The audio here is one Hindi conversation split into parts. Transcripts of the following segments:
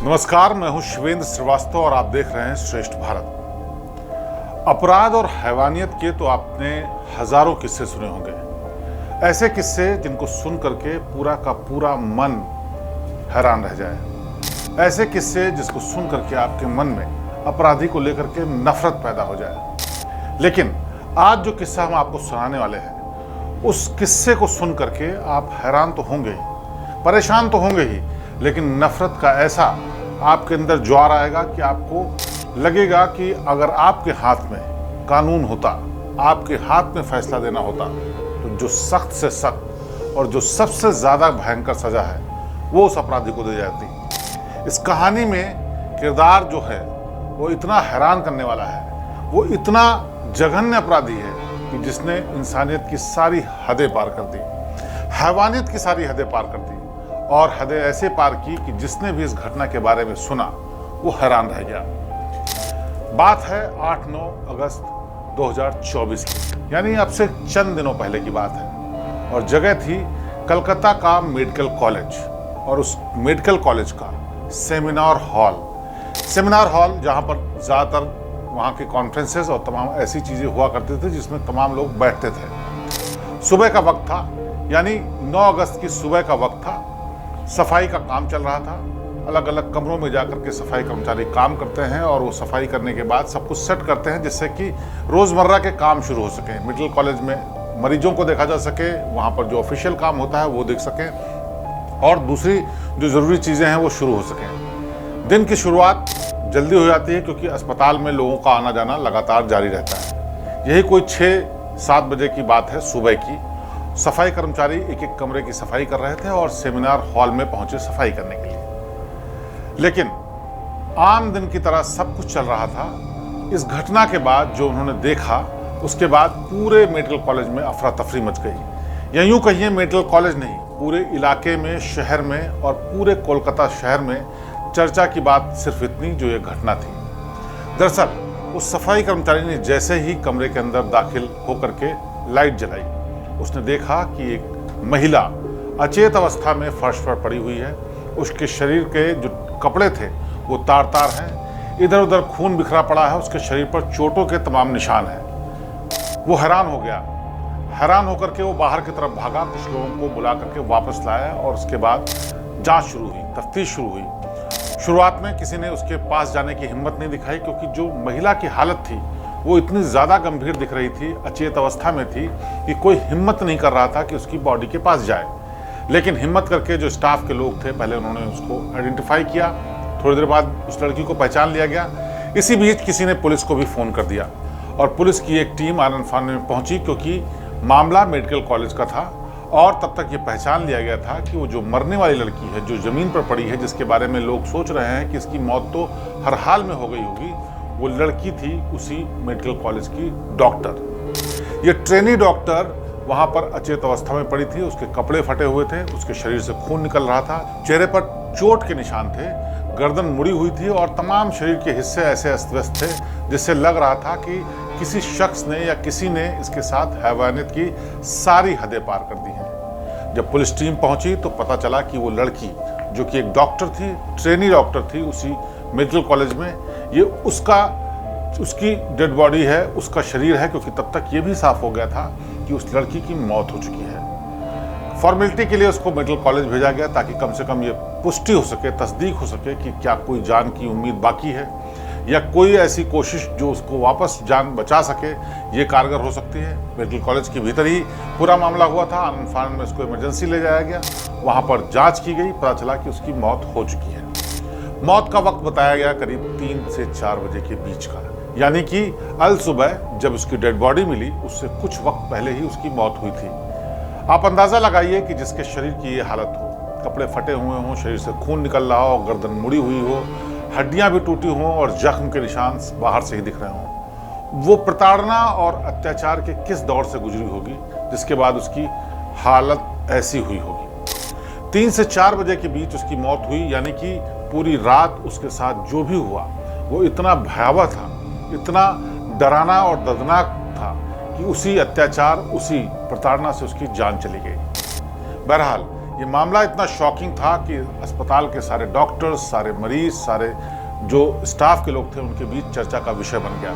नमस्कार, मैं हूं शिवेंद्र श्रीवास्तव और आप देख रहे हैं श्रेष्ठ भारत। अपराध और हैवानियत के तो आपने हजारों किस्से सुने होंगे। ऐसे किस्से जिनको सुन करके पूरा का पूरा मन हैरान रह जाए। ऐसे किस्से जिसको सुन करके आपके मन में अपराधी को लेकर के नफरत पैदा हो जाए। लेकिन आज जो किस्सा हम आपको सुनाने वाले हैं, उस किस्से को सुन करके आप हैरान तो होंगे ही, परेशान तो होंगे ही, लेकिन नफरत का ऐसा आपके अंदर ज्वार आएगा कि आपको लगेगा कि अगर आपके हाथ में कानून होता, आपके हाथ में फैसला देना होता, तो जो सख्त से सख्त और जो सबसे ज़्यादा भयंकर सज़ा है वो उस अपराधी को दी जाती। इस कहानी में किरदार जो है वो इतना हैरान करने वाला है, वो इतना जघन्य अपराधी है कि जिसने इंसानियत की सारी हदें पार कर दी, हैवानियत की सारी हदें पार कर दी और हदें ऐसे पार की कि जिसने भी इस घटना के बारे में सुना वो हैरान रह गया। बात है 8-9 अगस्त 2024 की, यानी अब से चंद दिनों पहले की बात है। और जगह थी कलकत्ता का मेडिकल कॉलेज, और उस मेडिकल कॉलेज का सेमिनार हॉल जहाँ पर ज़्यादातर वहाँ के कॉन्फ्रेंसेस और तमाम ऐसी चीज़ें हुआ करते थे जिसमें तमाम लोग बैठते थे। सुबह का वक्त था, यानी 9 अगस्त की सुबह का वक्त था। सफाई का काम चल रहा था। अलग अलग कमरों में जाकर के सफाई कर्मचारी काम करते हैं और वो सफाई करने के बाद सब कुछ सेट करते हैं जिससे कि रोज़मर्रा के काम शुरू हो सके। मेडिकल कॉलेज में मरीजों को देखा जा सके, वहाँ पर जो ऑफिशियल काम होता है वो देख सकें, और दूसरी जो ज़रूरी चीज़ें हैं वो शुरू हो सकें। दिन की शुरुआत जल्दी हो जाती है क्योंकि अस्पताल में लोगों का आना जाना लगातार जारी रहता है। यही कोई 6-7 बजे की बात है सुबह की। सफाई कर्मचारी एक एक कमरे की सफाई कर रहे थे और सेमिनार हॉल में पहुंचे सफाई करने के लिए। लेकिन आम दिन की तरह सब कुछ चल रहा था। इस घटना के बाद जो उन्होंने देखा, उसके बाद पूरे मेडिकल कॉलेज में अफरा तफरी मच गई। या यूं कहिए, मेडिकल कॉलेज नहीं, पूरे इलाके में, शहर में और पूरे कोलकाता शहर में चर्चा की बात सिर्फ इतनी जो ये घटना थी। दरअसल उस सफाई कर्मचारी ने जैसे ही कमरे के अंदर दाखिल होकर के लाइट जलाई, उसने देखा कि एक महिला अचेत अवस्था में फर्श पर पड़ी हुई है। उसके शरीर के जो कपड़े थे वो तार तार हैं, इधर उधर खून बिखरा पड़ा है, उसके शरीर पर चोटों के तमाम निशान हैं। वो हैरान हो गया। हैरान होकर के वो बाहर की तरफ भागा, कुछ लोगों को बुला करके वापस लाया और उसके बाद जांच शुरू हुई, तफ्तीश शुरू हुई। शुरुआत में किसी ने उसके पास जाने की हिम्मत नहीं दिखाई क्योंकि जो महिला की हालत थी वो इतनी ज़्यादा गंभीर दिख रही थी, अचेत अवस्था में थी कि कोई हिम्मत नहीं कर रहा था कि उसकी बॉडी के पास जाए। लेकिन हिम्मत करके जो स्टाफ के लोग थे, पहले उन्होंने उसको आइडेंटिफाई किया। थोड़ी देर बाद उस लड़की को पहचान लिया गया। इसी बीच किसी ने पुलिस को भी फ़ोन कर दिया और पुलिस की एक टीम आनन फानन में पहुंची क्योंकि मामला मेडिकल कॉलेज का था। और तब तक ये पहचान लिया गया था कि वो जो मरने वाली लड़की है, जो ज़मीन पर पड़ी है, जिसके बारे में लोग सोच रहे हैं कि इसकी मौत तो हर हाल में हो गई होगी, वो लड़की थी उसी मेडिकल कॉलेज की डॉक्टर। ये ट्रेनी डॉक्टर वहाँ पर अचेत अवस्था में पड़ी थी। उसके कपड़े फटे हुए थे, उसके शरीर से खून निकल रहा था, चेहरे पर चोट के निशान थे, गर्दन मुड़ी हुई थी और तमाम शरीर के हिस्से ऐसे अस्त व्यस्त थे जिससे लग रहा था कि किसी शख्स ने या किसी ने इसके साथ हैवानियत की सारी हदें पार कर दी हैं। जब पुलिस टीम पहुंची तो पता चला कि वो लड़की, जो कि एक डॉक्टर थी, ट्रेनी डॉक्टर थी उसी मेडिकल कॉलेज में, ये उसकी डेड बॉडी है, उसका शरीर है, क्योंकि तब तक ये भी साफ हो गया था कि उस लड़की की मौत हो चुकी है। फॉर्मेलिटी के लिए उसको मेडिकल कॉलेज भेजा गया ताकि कम से कम ये पुष्टि हो सके, तस्दीक हो सके कि क्या कोई जान की उम्मीद बाकी है या कोई ऐसी कोशिश जो उसको वापस जान बचा सके, ये कारगर हो सकती है। मेडिकल कॉलेज के भीतर ही पूरा मामला हुआ था। आनन फानन में उसको इमरजेंसी ले जाया गया, वहाँ पर जाँच की गई, पता चला कि उसकी मौत हो चुकी है। मौत का वक्त बताया गया करीब 3 से 4 बजे के बीच का, यानी कि अल सुबह जब उसकी डेड बॉडी मिली उससे कुछ वक्त पहले ही उसकी मौत हुई थी। आप अंदाज़ा लगाइए कि जिसके शरीर की ये हालत हो, कपड़े फटे हुए हों, शरीर से खून निकल रहा हो, गर्दन मुड़ी हुई हो, हड्डियां भी टूटी हों और जख्म के निशान बाहर से ही दिख रहे हों, वो प्रताड़ना और अत्याचार के किस दौर से गुजरी होगी जिसके बाद उसकी हालत ऐसी हुई होगी। 3 से 4 बजे के बीच उसकी मौत हुई, यानी कि पूरी रात उसके साथ जो भी हुआ वो इतना भयावह था, इतना डराना और दर्दनाक था कि उसी अत्याचार, उसी प्रताड़ना से उसकी जान चली गई। बहरहाल ये मामला इतना शॉकिंग था कि अस्पताल के सारे डॉक्टर्स, सारे मरीज, सारे जो स्टाफ के लोग थे उनके बीच चर्चा का विषय बन गया।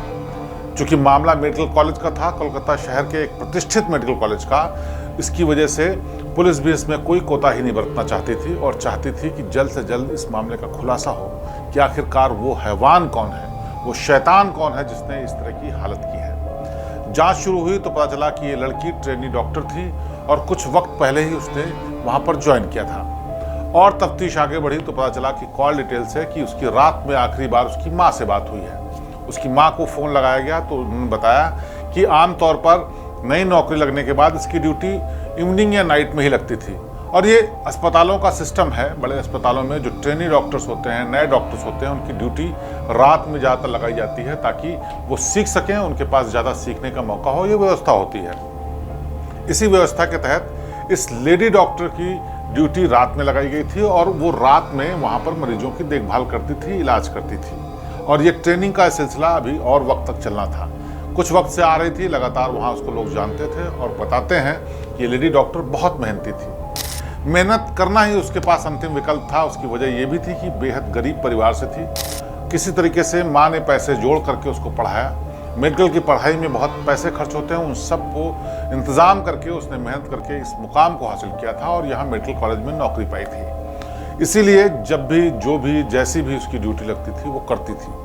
चूंकि मामला मेडिकल कॉलेज का था, कोलकाता शहर के एक प्रतिष्ठित मेडिकल कॉलेज का, इसकी वजह से पुलिस भी इसमें कोई कोताही नहीं बरतना चाहती थी और चाहती थी कि जल्द से जल्द इस मामले का खुलासा हो कि आखिरकार वो हैवान कौन है, वो शैतान कौन है जिसने इस तरह की हालत की है। जांच शुरू हुई तो पता चला कि ये लड़की ट्रेनी डॉक्टर थी और कुछ वक्त पहले ही उसने वहां पर ज्वाइन किया था। और तफ्तीश आगे बढ़ी तो पता चला कि कॉल डिटेल्स है कि उसकी रात में आखिरी बार उसकी माँ से बात हुई है। उसकी माँ को फ़ोन लगाया गया तो उन्होंने बताया कि आमतौर पर नई नौकरी लगने के बाद इसकी ड्यूटी इवनिंग या नाइट में ही लगती थी और ये अस्पतालों का सिस्टम है। बड़े अस्पतालों में जो ट्रेनी डॉक्टर्स होते हैं, नए डॉक्टर्स होते हैं, उनकी ड्यूटी रात में ज़्यादातर लगाई जाती है ताकि वो सीख सकें, उनके पास ज़्यादा सीखने का मौका हो, ये व्यवस्था होती है। इसी व्यवस्था के तहत इस लेडी डॉक्टर की ड्यूटी रात में लगाई गई थी और वो रात में वहाँ पर मरीजों की देखभाल करती थी, इलाज करती थी। और ये ट्रेनिंग का सिलसिला अभी और वक्त तक चलना था। कुछ वक्त से आ रही थी, लगातार वहाँ उसको लोग जानते थे और बताते हैं कि ये लेडी डॉक्टर बहुत मेहनती थी। मेहनत करना ही उसके पास अंतिम विकल्प था। उसकी वजह ये भी थी कि बेहद गरीब परिवार से थी। किसी तरीके से माँ ने पैसे जोड़ करके उसको पढ़ाया। मेडिकल की पढ़ाई में बहुत पैसे खर्च होते हैं, उन सब को इंतज़ाम करके उसने मेहनत करके इस मुकाम को हासिल किया था और यहाँ मेडिकल कॉलेज में नौकरी पाई थी। इसीलिए जब भी जो भी जैसी भी उसकी ड्यूटी लगती थी वो करती थी।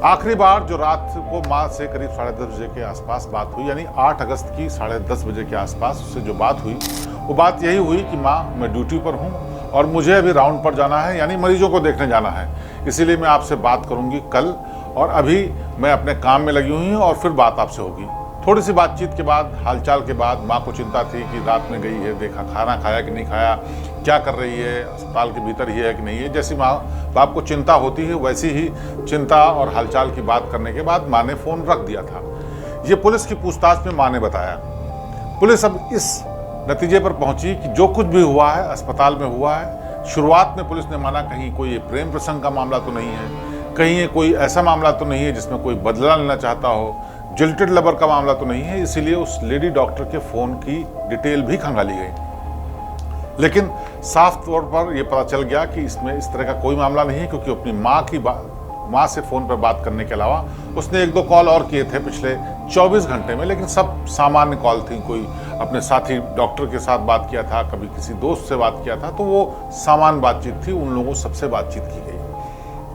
आखिरी बार जो रात को माँ से करीब 10:30 बजे के आसपास बात हुई, यानी 8 अगस्त की 10:30 बजे के आसपास उससे जो बात हुई वो बात यही हुई कि माँ, मैं ड्यूटी पर हूँ और मुझे अभी राउंड पर जाना है, यानी मरीजों को देखने जाना है, इसीलिए मैं आपसे बात करूँगी कल, और अभी मैं अपने काम में लगी हुई हूँ और फिर बात आपसे होगी। थोड़ी सी बातचीत के बाद, हालचाल के बाद माँ को चिंता थी कि रात में गई है, देखा खाना खाया कि नहीं खाया, क्या कर रही है, अस्पताल के भीतर ही है कि नहीं है। जैसी माँ बाप को चिंता होती है वैसी ही चिंता और हालचाल की बात करने के बाद माँ ने फ़ोन रख दिया था। ये पुलिस की पूछताछ में माँ ने बताया। पुलिस अब इस नतीजे पर पहुंची कि जो कुछ भी हुआ है अस्पताल में हुआ है। शुरुआत में पुलिस ने माना कहीं कोई प्रेम प्रसंग का मामला तो नहीं है, कहीं ये कोई ऐसा मामला तो नहीं है जिसमें कोई बदला लेना चाहता हो, जिल्टेड लवर का मामला तो नहीं है। इसीलिए उस लेडी डॉक्टर के फ़ोन की डिटेल भी खंगाली गई। लेकिन साफ तौर पर यह पता चल गया कि इसमें इस तरह का कोई मामला नहीं है, क्योंकि अपनी माँ से फ़ोन पर बात करने के अलावा उसने 1-2 कॉल और किए थे पिछले 24 घंटे में, लेकिन सब सामान्य कॉल थी। कोई अपने साथी डॉक्टर के साथ बात किया था, कभी किसी दोस्त से बात किया था, तो वो सामान्य बातचीत थी। उन लोगों सबसे बातचीत की गई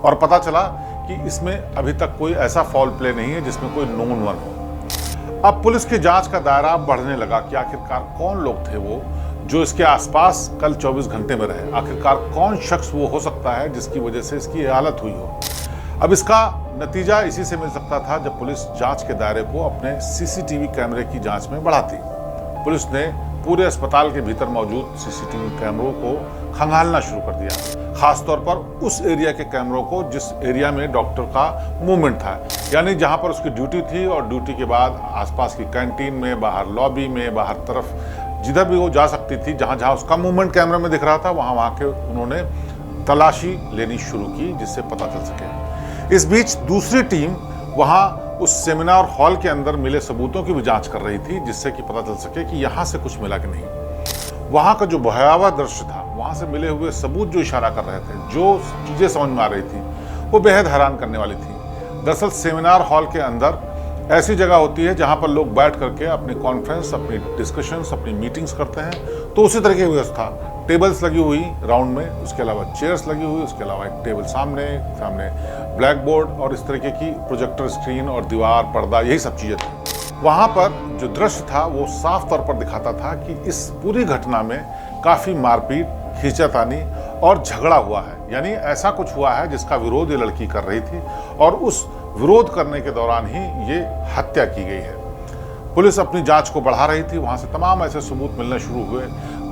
और पता चला कि इसमें अभी तक कोई ऐसा फॉल प्ले नहीं है जिसमें कोई नोन वन हो। अब पुलिस की जांच का दायरा बढ़ने लगा कि आखिरकार कौन लोग थे वो जो इसके आसपास कल 24 घंटे में रहे। आखिरकार कौन शख्स वो हो सकता है जिसकी वजह से इसकी हालत हुई हो। अब इसका नतीजा इसी से मिल सकता था जब पुलिस जांच के दायरे को अपने सीसीटीवी कैमरे की जांच में बढ़ाती। पुलिस ने पूरे अस्पताल के भीतर मौजूद सीसीटीवी कैमरों को खंगालना शुरू कर दिया, खासतौर पर उस एरिया के कैमरों को जिस एरिया में डॉक्टर का मूवमेंट था, यानी जहां पर उसकी ड्यूटी थी और ड्यूटी के बाद आसपास की कैंटीन में, बाहर लॉबी में, बाहर तरफ जिधर भी वो जा सकती थी, जहां जहां उसका मूवमेंट कैमरे में दिख रहा था, वहां के उन्होंने तलाशी लेनी शुरू की जिससे पता चल सके। इस बीच दूसरी टीम वहां उस सेमिनार हॉल के अंदर मिले सबूतों की भी जांच कर रही थी, जिससे कि पता चल सके कि यहाँ से कुछ मिला कि नहीं। वहां का जो भयावह दृश्य था, वहां से मिले हुए सबूत जो इशारा कर रहे थे, जो चीजें समझ में आ रही थी, वो बेहद हैरान करने वाली थी। दरअसल सेमिनार हॉल के अंदर ऐसी जगह होती है जहां पर लोग बैठ करके अपनी कॉन्फ्रेंस, अपनी डिस्कशंस, अपनी मीटिंग्स करते हैं। तो उसी तरह की व्यवस्था, टेबल्स लगी हुई राउंड में, उसके अलावा चेयर्स लगी हुई, उसके अलावा एक टेबल सामने ब्लैक बोर्ड और इस तरीके की प्रोजेक्टर स्क्रीन और दीवार, पर्दा, यही सब चीज़ें थी। वहाँ पर जो दृश्य था वो साफ तौर पर दिखाता था कि इस पूरी घटना में काफ़ी मारपीट, खींचातानी और झगड़ा हुआ है। यानी ऐसा कुछ हुआ है जिसका विरोध ये लड़की कर रही थी और उस विरोध करने के दौरान ही ये हत्या की गई है। पुलिस अपनी जांच को बढ़ा रही थी। वहाँ से तमाम ऐसे सबूत मिलने शुरू हुए।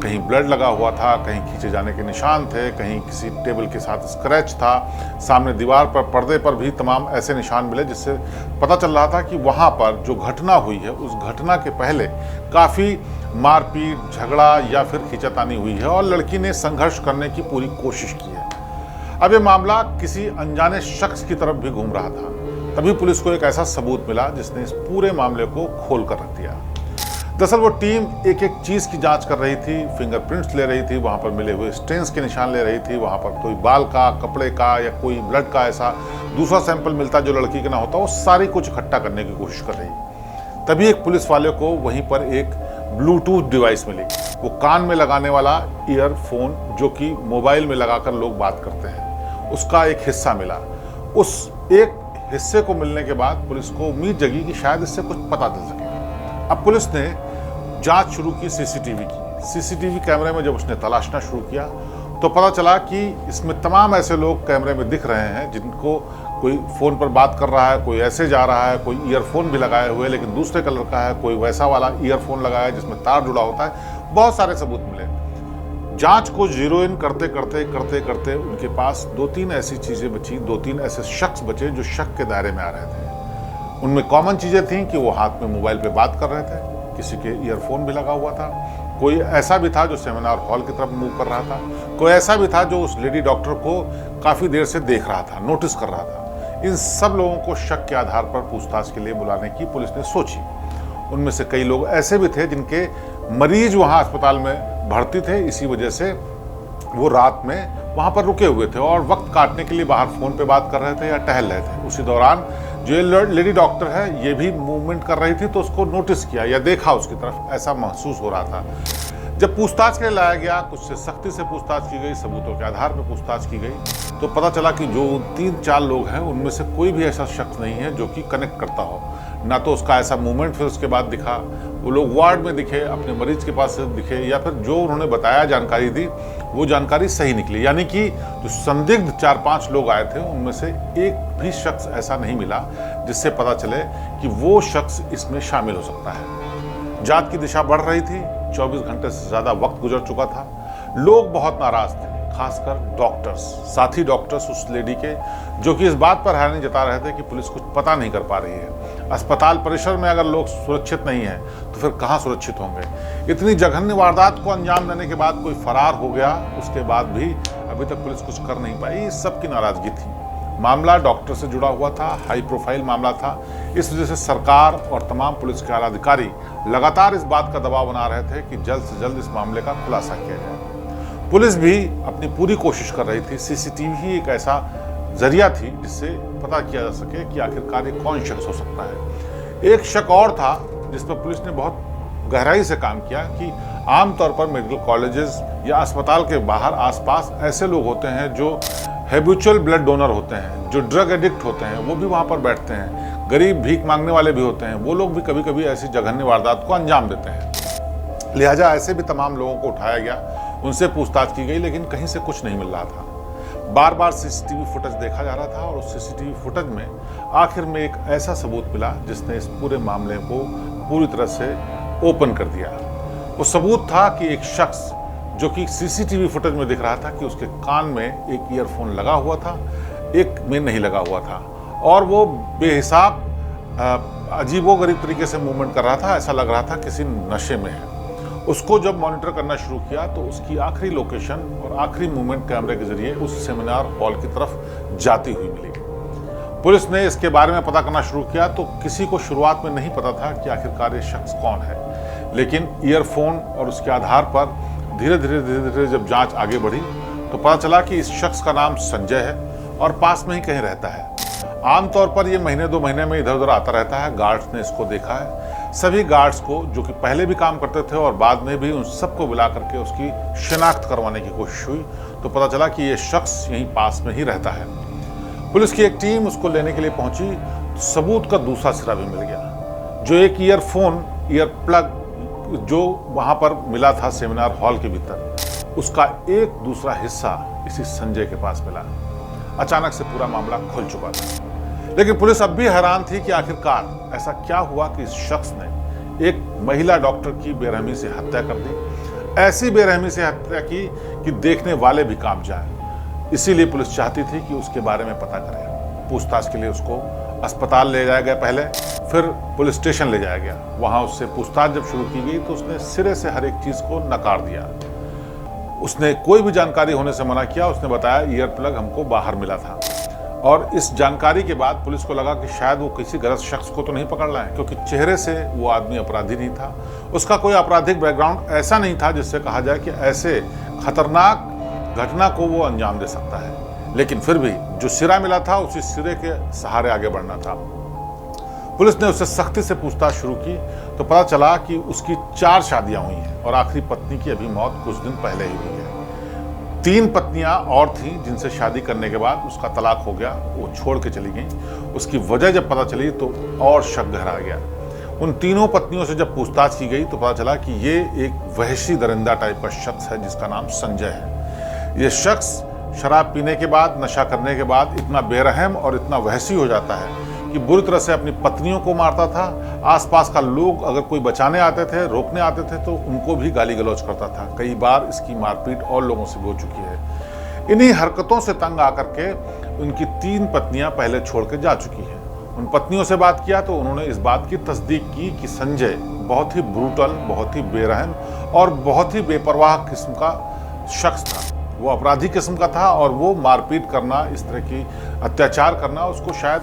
कहीं ब्लड लगा हुआ था, कहीं खींचे जाने के निशान थे, कहीं किसी टेबल के साथ स्क्रैच था, सामने दीवार पर, पर्दे पर भी तमाम ऐसे निशान मिले, जिससे पता चल रहा था कि वहाँ पर जो घटना हुई है उस घटना के पहले काफ़ी मारपीट, झगड़ा या फिर खींचातानी हुई है और लड़की ने संघर्ष करने की पूरी कोशिश की है। अब ये मामला किसी अनजाने शख्स की तरफ भी घूम रहा था। तभी पुलिस को एक ऐसा सबूत मिला जिसने इस पूरे मामले को खोल कर रख दिया। दरअसल वो टीम एक एक चीज़ की जांच कर रही थी, फिंगरप्रिंट्स ले रही थी, वहाँ पर मिले हुए स्टेन्स के निशान ले रही थी, वहाँ पर कोई बाल का, कपड़े का या कोई ब्लड का ऐसा दूसरा सैंपल मिलता जो लड़की का ना होता, वो सारी कुछ इकट्ठा करने की कोशिश कर रही। तभी एक पुलिस वाले को वहीं पर एक ब्लूटूथ डिवाइस मिली, वो कान में लगाने वाला ईयरफोन जो कि मोबाइल में लगाकर लोग बात करते हैं, उसका एक हिस्सा मिला। उस एक हिस्से को मिलने के बाद पुलिस को उम्मीद जगी कि शायद इससे कुछ पता चल सके। अब पुलिस ने जांच शुरू की सीसीटीवी की। सीसीटीवी कैमरे में जब उसने तलाशना शुरू किया तो पता चला कि इसमें तमाम ऐसे लोग कैमरे में दिख रहे हैं जिनको कोई फ़ोन पर बात कर रहा है, कोई ऐसे जा रहा है, कोई ईयरफोन भी लगाए हुए लेकिन दूसरे कलर का है, कोई वैसा वाला ईयरफोन लगाया है जिसमें तार जुड़ा होता है। बहुत सारे सबूत मिले। जांच को जीरो इन करते करते करते करते उनके पास 2-3 ऐसी चीज़ें बची, 2-3 ऐसे शख्स बचे जो शक के दायरे में आ रहे थे। उनमें कॉमन चीज़ें थीं कि वो हाथ में मोबाइल पे बात कर रहे थे, किसी के ईयरफोन भी लगा हुआ था, कोई ऐसा भी था जो सेमिनार हॉल की तरफ मूव कर रहा था, कोई ऐसा भी था जो उस लेडी डॉक्टर को काफ़ी देर से देख रहा था, नोटिस कर रहा था। इन सब लोगों को शक के आधार पर पूछताछ के लिए बुलाने की पुलिस ने सोची। उनमें से कई लोग ऐसे भी थे जिनके मरीज वहाँ अस्पताल में भर्ती थे, इसी वजह से वो रात में वहाँ पर रुके हुए थे और वक्त काटने के लिए बाहर फ़ोन पे बात कर रहे थे या टहल रहे थे। उसी दौरान जो लेडी डॉक्टर है ये भी मूवमेंट कर रही थी तो उसको नोटिस किया या देखा उसकी तरफ, ऐसा महसूस हो रहा था। जब पूछताछ के लिए लाया गया, कुछ से सख्ती से पूछताछ की गई, सबूतों के आधार पर पूछताछ की गई, तो पता चला कि जो 3-4 लोग हैं उनमें से कोई भी ऐसा शख्स नहीं है जो कि कनेक्ट करता हो। ना तो उसका ऐसा मूवमेंट फिर उसके बाद दिखा, वो लोग वार्ड में दिखे, अपने मरीज के पास दिखे, या फिर जो उन्होंने बताया जानकारी दी वो जानकारी सही निकली। यानी कि जो संदिग्ध 4-5 लोग आए थे उनमें से एक भी शख्स ऐसा नहीं मिला जिससे पता चले कि वो शख्स इसमें शामिल हो सकता है। जांच की दिशा बढ़ रही थी, 24 घंटे से ज़्यादा वक्त गुजर चुका था। लोग बहुत नाराज थे, खासकर डॉक्टर्स, साथी डॉक्टर्स उस लेडी के, जो कि इस बात पर हैरानी जता रहे थे कि पुलिस कुछ पता नहीं कर पा रही है। अस्पताल परिसर में अगर लोग सुरक्षित नहीं हैं तो फिर कहाँ सुरक्षित होंगे। इतनी जघन्य वारदात को अंजाम देने के बाद कोई फरार हो गया, उसके बाद भी अभी तक पुलिस कुछ कर नहीं पाई। इस सब की नाराजगी थी। मामला डॉक्टर से जुड़ा हुआ था, हाई प्रोफाइल मामला था, इस वजह से सरकार और तमाम पुलिस के आला अधिकारी लगातार इस बात का दबाव बना रहे थे कि जल्द से जल्द इस मामले का खुलासा किया जाए। पुलिस भी अपनी पूरी कोशिश कर रही थी। सीसीटीवी ही एक ऐसा जरिया थी जिससे पता किया जा सके कि आखिरकार ये कौन शख्स हो सकता है। एक शक और था जिस पर पुलिस ने बहुत गहराई से काम किया कि आमतौर पर मेडिकल कॉलेजेस या अस्पताल के बाहर आसपास ऐसे लोग होते हैं जो हैबिचुअल ब्लड डोनर होते हैं, जो ड्रग एडिक्ट होते हैं, वो भी वहाँ पर बैठते हैं। गरीब भीख मांगने वाले भी होते हैं, वो लोग भी कभी कभी ऐसी जघन्य वारदात को अंजाम देते हैं। लिहाजा ऐसे भी तमाम लोगों को उठाया गया, उनसे पूछताछ की गई, लेकिन कहीं से कुछ नहीं मिल रहा था। बार बार सीसीटीवी फुटेज देखा जा रहा था और उस सीसीटीवी फुटेज में आखिर में एक ऐसा सबूत मिला जिसने इस पूरे मामले को पूरी तरह से ओपन कर दिया। वो सबूत था कि एक शख्स जो कि सीसीटीवी फुटेज में दिख रहा था कि उसके कान में एक ईयरफोन लगा हुआ था, एक में नहीं लगा हुआ था, और वो बेहिसाब अजीबोगरीब तरीके से मूवमेंट कर रहा था। ऐसा लग रहा था किसी नशे में है। उसको जब मॉनिटर करना शुरू किया तो उसकी आखिरी लोकेशन और आखिरी मूवमेंट कैमरे के जरिए उस सेमिनार हॉल की तरफ जाती हुई मिली। पुलिस ने इसके बारे में पता करना शुरू किया तो किसी को शुरुआत में नहीं पता था कि आखिरकार ये शख्स कौन है, लेकिन ईयरफोन और उसके आधार पर धीरे धीरे जब जांच आगे बढ़ी तो पता चला कि इस शख्स का नाम संजय है और पास में ही कहीं रहता है। आमतौर पर ये महीने 2 महीने में इधर उधर आता रहता है। गार्ड्स ने इसको देखा है। सभी गार्ड्स को, जो कि पहले भी काम करते थे और बाद में भी, उन सबको बुला करके उसकी शिनाख्त करवाने की कोशिश हुई तो पता चला कि ये शख्स यहीं पास में ही रहता है। पुलिस की एक टीम उसको लेने के लिए पहुंची तो सबूत का दूसरा सिरा भी मिल गया। जो एक ईयर प्लग जो वहां पर मिला था सेमिनार हॉल के भीतर, उसका एक दूसरा हिस्सा इसी संजय के पास मिला। अचानक से पूरा मामला खुल चुका था, लेकिन पुलिस अब भी हैरान थी कि आखिरकार ऐसा क्या हुआ कि इस शख्स ने एक महिला डॉक्टर की बेरहमी से हत्या कर दी। ऐसी बेरहमी से हत्या की कि देखने वाले भी कांप जाए। इसीलिए पुलिस चाहती थी कि उसके बारे में पता करें। पूछताछ के लिए उसको अस्पताल ले जाया गया, पहले फिर पुलिस स्टेशन ले जाया गया। वहां उससे पूछताछ जब शुरू की गई तो उसने सिरे से हर एक चीज को नकार दिया। उसने कोई भी जानकारी होने से मना किया। उसने बताया ईयर प्लग हमको बाहर मिला था। और इस जानकारी के बाद पुलिस को लगा कि शायद वो किसी गलत शख्स को तो नहीं पकड़ रहा है, क्योंकि चेहरे से वो आदमी अपराधी नहीं था, उसका कोई आपराधिक बैकग्राउंड ऐसा नहीं था जिससे कहा जाए कि ऐसे खतरनाक घटना को वो अंजाम दे सकता है। लेकिन फिर भी जो सिरा मिला था उसी सिरे के सहारे आगे बढ़ना था। पुलिस ने उससे सख्ती से पूछताछ शुरू की तो पता चला कि उसकी 4 शादियां हुई हैं और आखिरी पत्नी की अभी मौत कुछ दिन पहले ही हुई है। 3 पत्नियां और थीं जिनसे शादी करने के बाद उसका तलाक हो गया, वो छोड़ के चली गई। उसकी वजह जब पता चली तो और शक गहरा गया। उन तीनों पत्नियों से जब पूछताछ की गई तो पता चला कि ये एक वहशी दरिंदा टाइप का शख्स है जिसका नाम संजय है। ये शख्स शराब पीने के बाद, नशा करने के बाद इतना बेरहम और इतना वहशी हो जाता है कि बुरी तरह से अपनी पत्नियों को मारता था। आसपास का लोग अगर कोई बचाने आते थे, रोकने आते थे तो उनको भी गाली गलौज करता था। कई बार इसकी मारपीट और लोगों से भी हो चुकी है। इन्हीं हरकतों से तंग आकर के उनकी 3 पत्नियां पहले छोड़ के जा चुकी हैं। उन पत्नियों से बात किया तो उन्होंने इस बात की तस्दीक की कि संजय बहुत ही ब्रूटल, बहुत ही बेरहम और बहुत ही बेपरवाह किस्म का शख्स था। वो अपराधी किस्म का था और वो मारपीट करना, इस तरह की अत्याचार करना उसको शायद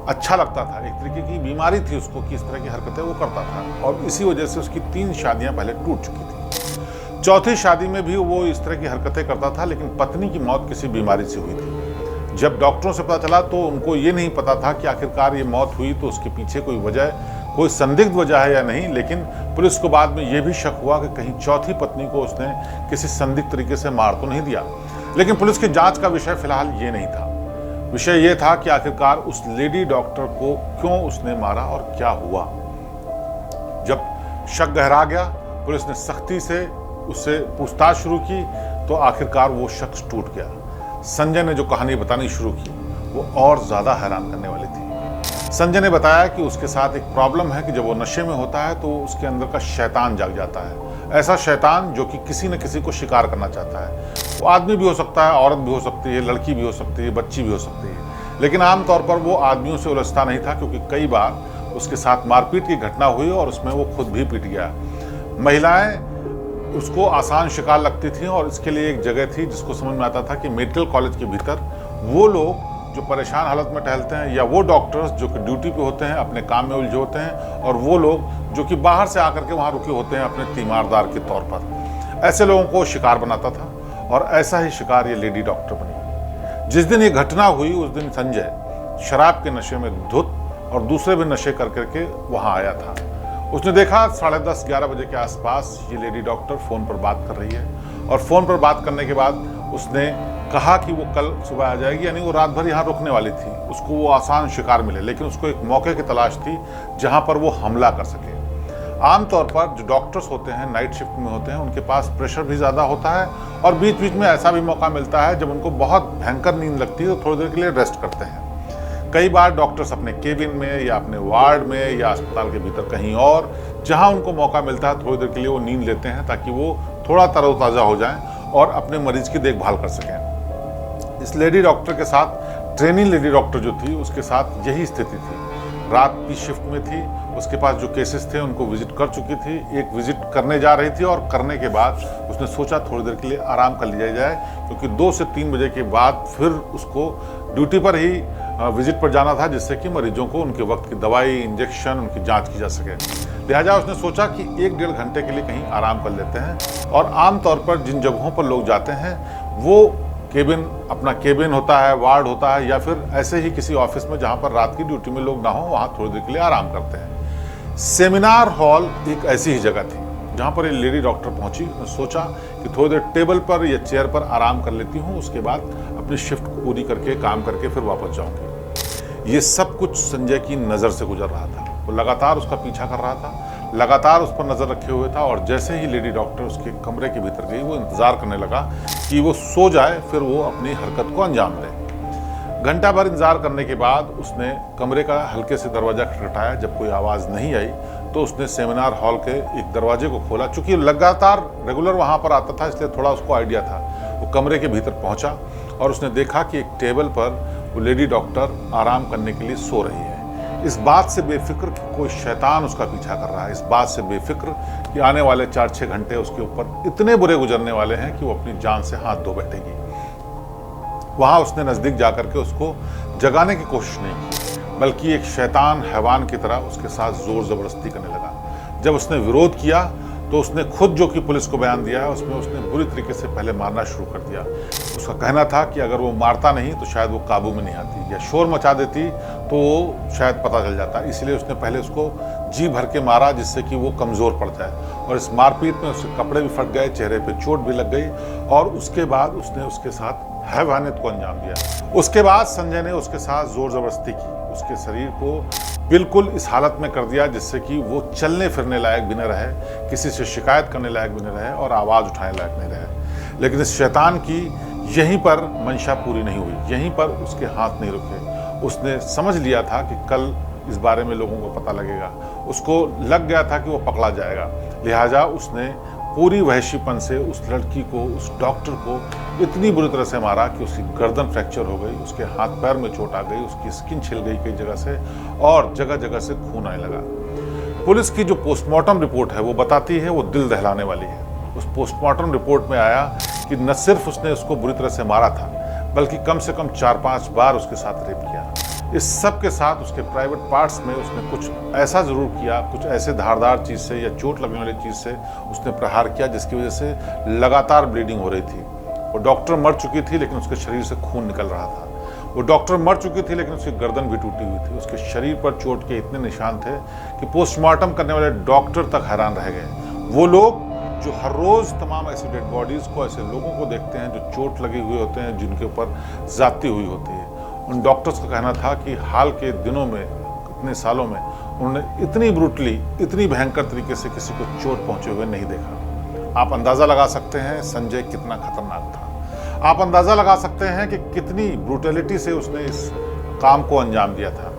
अच्छा लगता था। एक तरीके की बीमारी थी उसको कि इस तरह की हरकतें वो करता था और इसी वजह से उसकी 3 शादियां पहले टूट चुकी थी। चौथी शादी में भी वो इस तरह की हरकतें करता था, लेकिन पत्नी की मौत किसी बीमारी से हुई थी। जब डॉक्टरों से पता चला तो उनको ये नहीं पता था कि आखिरकार ये मौत हुई तो उसके पीछे कोई वजह, कोई संदिग्ध वजह है या नहीं। लेकिन पुलिस को बाद में ये भी शक हुआ कि कहीं चौथी पत्नी को उसने किसी संदिग्ध तरीके से मार तो नहीं दिया। लेकिन पुलिस की जांच का विषय फिलहाल ये नहीं था। विषय ये था कि आखिरकार उस लेडी डॉक्टर को क्यों उसने मारा और क्या हुआ। जब शक गहरा गया, पुलिस ने सख्ती से उससे पूछताछ शुरू की तो आखिरकार वो शख्स टूट गया। संजय ने जो कहानी बतानी शुरू की वो और ज्यादा हैरान करने वाली थी। संजय ने बताया कि उसके साथ एक प्रॉब्लम है कि जब वो नशे में होता है तो उसके अंदर का शैतान जाग जाता है। ऐसा शैतान जो कि किसी न किसी को शिकार करना चाहता है। वो आदमी भी हो सकता है, औरत भी हो सकती है, लड़की भी हो सकती है, बच्ची भी हो सकती है। लेकिन आमतौर पर वो आदमियों से उलझता नहीं था, क्योंकि कई बार उसके साथ मारपीट की घटना हुई और उसमें वो खुद भी पिट गया। महिलाएं उसको आसान शिकार लगती थी और इसके लिए एक जगह थी जिसको समझ में आता था कि मेडिकल कॉलेज के भीतर वो लोग जो परेशान हालत में टहलते हैं, या वो डॉक्टर्स जो कि ड्यूटी पे होते हैं, अपने काम में उलझे होते हैं, और वो लोग जो कि बाहर से आकर के वहाँ रुके होते हैं अपने तीमारदार के तौर पर, ऐसे लोगों को शिकार बनाता था। और ऐसा ही शिकार ये लेडी डॉक्टर बनी। जिस दिन ये घटना हुई उस दिन संजय शराब के नशे में धुत और दूसरे भी नशे कर करके वहाँ आया था। उसने देखा 10:30-11 बजे के आसपास ये लेडी डॉक्टर फ़ोन पर बात कर रही है, और फ़ोन पर बात करने के बाद उसने कहा कि वो कल सुबह आ जाएगी, यानी वो रात भर यहाँ रुकने वाली थी। उसको वो आसान शिकार मिले, लेकिन उसको एक मौके की तलाश थी जहाँ पर वो हमला कर सके। आमतौर पर जो डॉक्टर्स होते हैं, नाइट शिफ्ट में होते हैं, उनके पास प्रेशर भी ज़्यादा होता है और बीच बीच में ऐसा भी मौका मिलता है जब उनको बहुत भयंकर नींद लगती है तो थोड़ी देर के लिए रेस्ट करते हैं। कई बार डॉक्टर्स अपने केबिन में या अपने वार्ड में या अस्पताल के भीतर कहीं और जहाँ उनको मौका मिलता है थोड़ी देर के लिए वो नींद लेते हैं, ताकि वो थोड़ा तरोताज़ा हो जाएं और अपने मरीज की देखभाल कर सकें। इस लेडी डॉक्टर के साथ, ट्रेनिंग लेडी डॉक्टर जो थी, उसके साथ यही स्थिति थी। रात की शिफ्ट में थी, उसके पास जो केसेस थे उनको विजिट कर चुकी थी। एक विजिट करने जा रही थी और करने के बाद उसने सोचा थोड़ी देर के लिए आराम कर लिया जाए, क्योंकि 2 से 3 बजे के बाद फिर उसको ड्यूटी पर ही विजिट पर जाना था, जिससे कि मरीजों को उनके वक्त की दवाई, इंजेक्शन, उनकी जांच की जा सके। लिहाजा उसने सोचा कि 1-1.5 घंटे के लिए कहीं आराम कर लेते हैं। और आमतौर पर जिन जगहों पर लोग जाते हैं वो केबिन, अपना केबिन होता है, वार्ड होता है, या फिर ऐसे ही किसी ऑफिस में जहाँ पर रात की ड्यूटी में लोग ना हो, वहाँ थोड़ी देर के लिए आराम करते हैं। सेमिनार हॉल एक ऐसी ही जगह थी जहाँ पर ये लेडी डॉक्टर पहुंची। सोचा कि थोड़ी देर टेबल पर या चेयर पर आराम कर लेती हूँ, उसके बाद अपनी शिफ्ट पूरी करके, काम करके फिर वापस जाऊँगी। ये सब कुछ संजय की नज़र से गुजर रहा था। वो लगातार उसका पीछा कर रहा था, लगातार उस पर नज़र रखे हुए था, और जैसे ही लेडी डॉक्टर उसके कमरे के भीतर गई वो इंतज़ार करने लगा कि वो सो जाए, फिर वो अपनी हरकत को अंजाम दे। घंटा भर इंतजार करने के बाद उसने कमरे का हल्के से दरवाज़ा खटखटाया। जब कोई आवाज़ नहीं आई तो उसने सेमिनार हॉल के एक दरवाजे को खोला। चूँकि लगातार रेगुलर वहाँ पर आता था, इसलिए थोड़ा उसको आइडिया था। वो कमरे के भीतर पहुँचा और उसने देखा कि एक टेबल पर वो लेडी डॉक्टर आराम करने के लिए सो रही है। इस बात से बेफिक्र कि कोई शैतान उसका पीछा कर रहा है, इस बात से बेफिक्र कि आने वाले 4-6 घंटे उसके ऊपर इतने बुरे गुजरने वाले हैं कि वो अपनी जान से हाथ धो बैठेगी। वहाँ उसने नज़दीक जाकर के उसको जगाने की कोशिश नहीं की, बल्कि एक शैतान हैवान की तरह उसके साथ ज़ोर ज़बरदस्ती करने लगा। जब उसने विरोध किया तो उसने खुद जो कि पुलिस को बयान दिया है उसमें उसने बुरी तरीके से पहले मारना शुरू कर दिया। उसका कहना था कि अगर वो मारता नहीं तो शायद वो काबू में नहीं आती, या शोर मचा देती तो वो शायद पता चल जाता। इसलिए उसने पहले उसको जी भर के मारा जिससे कि वो कमज़ोर पड़ जाए, और इस मारपीट में उसके कपड़े भी फट गए, चेहरे पे चोट भी लग गई, और उसके बाद उसने उसके साथ हैवानियत को अंजाम दिया। उसके बाद संजय ने उसके साथ ज़ोर ज़बरदस्ती की, उसके शरीर को बिल्कुल इस हालत में कर दिया जिससे कि वो चलने फिरने लायक भी न रहे, किसी से शिकायत करने लायक भी न रहे, और आवाज़ उठाने लायक नहीं रहे। लेकिन इस शैतान की यहीं पर मंशा पूरी नहीं हुई, यहीं पर उसके हाथ नहीं रुके। उसने समझ लिया था कि कल इस बारे में लोगों को पता लगेगा, उसको लग गया था कि वो पकड़ा जाएगा। लिहाजा उसने पूरी वहशीपन से उस लड़की को, उस डॉक्टर को इतनी बुरी तरह से मारा कि उसकी गर्दन फ्रैक्चर हो गई, उसके हाथ पैर में चोट आ गई, उसकी स्किन छिल गई कई जगह से, और जगह जगह से खून आने लगा। पुलिस की जो पोस्टमार्टम रिपोर्ट है वो बताती है, वो दिल दहलाने वाली है। उस पोस्टमार्टम रिपोर्ट में आया कि न सिर्फ उसने उसको बुरी तरह से मारा था, बल्कि कम से कम 4-5 बार उसके साथ रेप किया। इस सब के साथ उसके प्राइवेट पार्ट्स में उसने कुछ ऐसा ज़रूर किया, कुछ ऐसे धारदार चीज़ से या चोट लगने वाली चीज़ से उसने प्रहार किया जिसकी वजह से लगातार ब्लीडिंग हो रही थी। वो डॉक्टर मर चुकी थी लेकिन उसके शरीर से खून निकल रहा था। वो डॉक्टर मर चुकी थी लेकिन उसकी गर्दन भी टूटी हुई थी। उसके शरीर पर चोट के इतने निशान थे कि पोस्टमार्टम करने वाले डॉक्टर तक हैरान रह गए। वो लोग जो हर रोज़ तमाम ऐसी डेड बॉडीज़ को, ऐसे लोगों को देखते हैं जो चोट लगे हुए होते हैं, जिनके ऊपर ज़्यादती हुई होती है, उन डॉक्टर्स का कहना था कि हाल के दिनों में, इतने सालों में उन्होंने इतनी ब्रूटली, इतनी भयंकर तरीके से किसी को चोट पहुंचे हुए नहीं देखा। आप अंदाज़ा लगा सकते हैं संजय कितना खतरनाक था। आप अंदाज़ा लगा सकते हैं कि कितनी ब्रूटलिटी से उसने इस काम को अंजाम दिया था।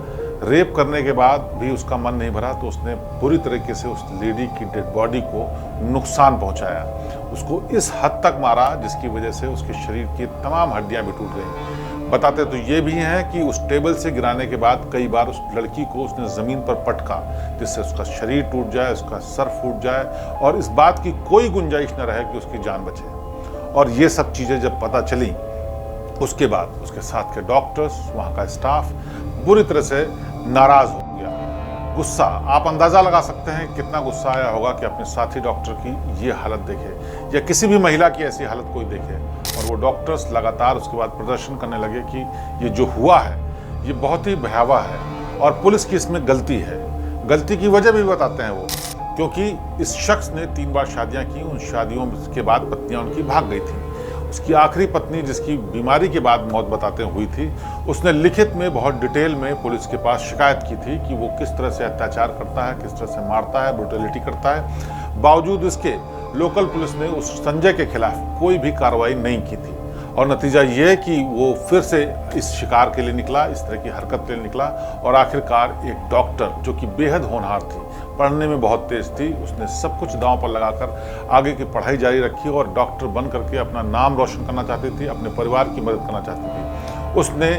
रेप करने के बाद भी उसका मन नहीं भरा तो उसने बुरी तरीके से उस लेडी की डेड बॉडी को नुकसान पहुंचाया, उसको इस हद तक मारा जिसकी वजह से उसके शरीर की तमाम हड्डियां भी टूट गई। बताते तो ये भी हैं कि उस टेबल से गिराने के बाद कई बार उस लड़की को उसने ज़मीन पर पटका जिससे उसका शरीर टूट जाए, उसका सर फूट जाए, और इस बात की कोई गुंजाइश न रहे कि उसकी जान बचे। और ये सब चीज़ें जब पता चली उसके बाद उसके साथ के डॉक्टर्स, वहाँ का स्टाफ बुरी तरह से नाराज़ हो गया। गुस्सा, आप अंदाज़ा लगा सकते हैं कितना गुस्सा आया होगा कि अपने साथी डॉक्टर की ये हालत देखे, या किसी भी महिला की ऐसी हालत कोई देखे। और वो डॉक्टर्स लगातार उसके बाद प्रदर्शन करने लगे कि ये जो हुआ है ये बहुत ही भयावह है, और पुलिस की इसमें गलती है। गलती की वजह भी बताते हैं वो, क्योंकि इस शख्स ने 3 बार शादियां की, उन शादियों के बाद पत्नियां उनकी भाग गई थी। उसकी आखिरी पत्नी, जिसकी बीमारी के बाद मौत बताते हुई थी, उसने लिखित में बहुत डिटेल में पुलिस के पास शिकायत की थी कि वो किस तरह से अत्याचार करता है, किस तरह से मारता है, ब्रुटलिटी करता है। बावजूद इसके लोकल पुलिस ने उस संजय के खिलाफ कोई भी कार्रवाई नहीं की थी, और नतीजा ये कि वो फिर से इस शिकार के लिए निकला, इस तरह की हरकत के लिए निकला। और आखिरकार एक डॉक्टर जो कि बेहद होनहार थी, पढ़ने में बहुत तेज थी, उसने सब कुछ दांव पर लगाकर आगे की पढ़ाई जारी रखी और डॉक्टर बन करके अपना नाम रोशन करना चाहती थी, अपने परिवार की मदद करना चाहती थी। उसने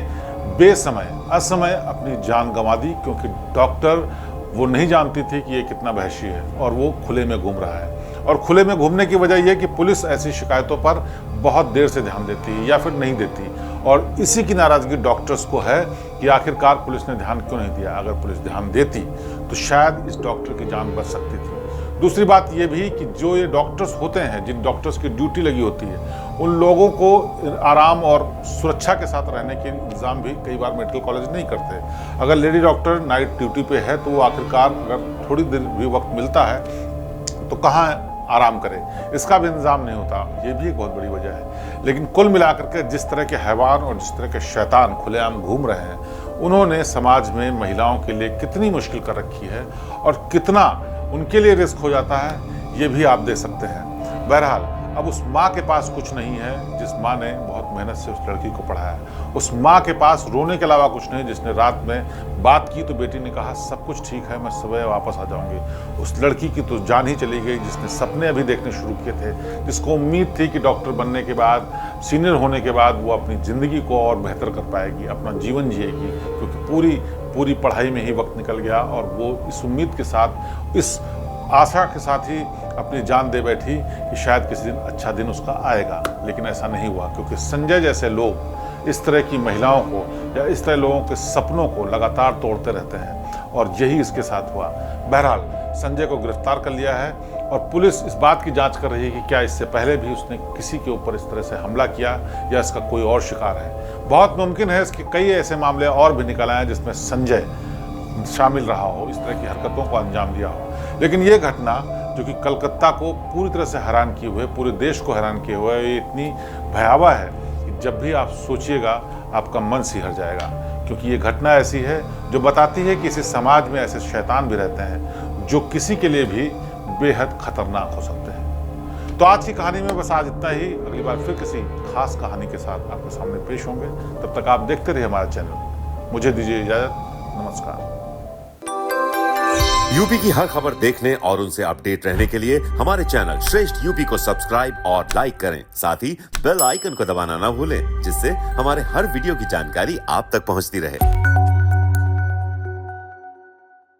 बेसमय, असमय अपनी जान गंवा दी, क्योंकि डॉक्टर वो नहीं जानती थी कि ये कितना वहशी है और वो खुले में घूम रहा है। और खुले में घूमने की वजह यह कि पुलिस ऐसी शिकायतों पर बहुत देर से ध्यान देती है या फिर नहीं देती, और इसी की नाराज़गी डॉक्टर्स को है कि आखिरकार पुलिस ने ध्यान क्यों नहीं दिया। अगर पुलिस ध्यान देती तो शायद इस डॉक्टर की जान बच सकती थी। दूसरी बात यह भी कि जो ये डॉक्टर्स होते हैं, जिन डॉक्टर्स की ड्यूटी लगी होती है, उन लोगों को आराम और सुरक्षा के साथ रहने के इंतजाम भी कई बार मेडिकल कॉलेज नहीं करते। अगर लेडी डॉक्टर नाइट ड्यूटी पे है तो वो आखिरकार अगर थोड़ी देर भी वक्त मिलता है तो कहाँ आराम करे, इसका भी इंतजाम नहीं होता। ये भी एक बहुत बड़ी वजह है। लेकिन कुल मिलाकर के जिस तरह के हैवान और जिस तरह के शैतान खुलेआम घूम रहे हैं, उन्होंने समाज में महिलाओं के लिए कितनी मुश्किल कर रखी है और कितना उनके लिए रिस्क हो जाता है, ये भी आप दे सकते हैं। बहरहाल अब उस माँ के पास कुछ नहीं है जिस माँ ने बहुत मेहनत से उस लड़की को पढ़ाया। उस माँ के पास रोने के अलावा कुछ नहीं, जिसने रात में बात की तो बेटी ने कहा सब कुछ ठीक है, मैं सुबह वापस आ जाऊंगी। उस लड़की की तो जान ही चली गई जिसने सपने अभी देखने शुरू किए थे, जिसको उम्मीद थी कि डॉक्टर बनने के बाद, सीनियर होने के बाद वो अपनी ज़िंदगी को और बेहतर कर पाएगी, अपना जीवन जिएगी, क्योंकि पूरी पढ़ाई में ही वक्त निकल गया और वो इस उम्मीद के साथ, इस आशा के साथ ही अपनी जान दे बैठी कि शायद किसी दिन अच्छा दिन उसका आएगा। लेकिन ऐसा नहीं हुआ, क्योंकि संजय जैसे लोग इस तरह की महिलाओं को या इस तरह लोगों के सपनों को लगातार तोड़ते रहते हैं और यही इसके साथ हुआ। बहरहाल संजय को गिरफ्तार कर लिया है और पुलिस इस बात की जांच कर रही है कि क्या इससे पहले भी उसने किसी के ऊपर इस तरह से हमला किया या इसका कोई और शिकार है। बहुत मुमकिन है इसके कई ऐसे मामले और भी निकल आए जिसमें संजय शामिल रहा हो, इस तरह की हरकतों को अंजाम दिया हो। लेकिन ये घटना जो कि कलकत्ता को पूरी तरह से हैरान किए हुए, पूरे देश को हैरान किए हुए, ये इतनी भयावह है कि जब भी आप सोचिएगा आपका मन सिहर जाएगा, क्योंकि ये घटना ऐसी है जो बताती है कि इस समाज में ऐसे शैतान भी रहते हैं जो किसी के लिए भी बेहद खतरनाक हो सकते हैं। तो आज की कहानी में बस आज इतना ही। अगली बार फिर किसी खास कहानी के साथ आपके सामने पेश होंगे। तब तक आप देखते रहिए हमारा चैनल। मुझे दीजिए इजाजत। नमस्कार। यूपी की हर खबर देखने और उनसे अपडेट रहने के लिए हमारे चैनल श्रेष्ठ यूपी को सब्सक्राइब और लाइक करें। साथ ही बेल आइकन को दबाना ना भूलें, जिससे हमारे हर वीडियो की जानकारी आप तक पहुंचती रहे।